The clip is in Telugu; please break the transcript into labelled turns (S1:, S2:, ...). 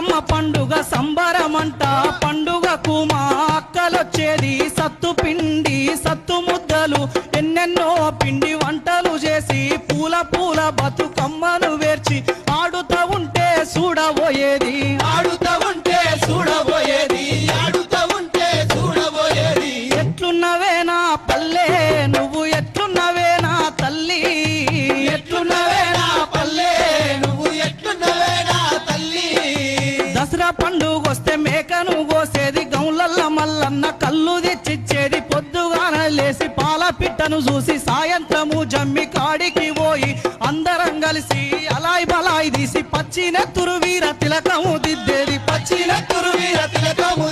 S1: బతుకమ్మ పండుగ సంబరమంట పండుగకు మా అక్కలొచ్చేది సత్తు పిండి సత్తు ముద్దలు ఎన్నెన్నో పిండి వంటలు చేసి పూల పూల బతుకమ్మను వేర్చి ఆడుతా ఉంటే చూడబోయేది
S2: ఆడుతా ఉంటే చూడబోయేది ఆడుతా ఉంటే చూడబోయేది
S1: ఎట్లున్నవే నా పల్లె నువ్వు ఎట్లున్నవే నా తల్లి
S2: ఎట్లున్నవే నా పల్లె నువ్వు ఎట్లున్నవే నా తల్లి
S1: దసరా పండుగొస్తే మేకను కోసేది గౌలల్ల మల్లన్న కళ్ళు తెచ్చిచ్చేది పొద్దుగాన లేసి పాల పిట్టను చూసి సాయంత్రము జమ్మి కాడికి పోయి అందరం కలిసి అలాయ్ బలాయ్ తీసి పచ్చి నెత్తురు వీర తిలకము దిద్దేది
S2: పచ్చి నెత్తురు వీర తిలకము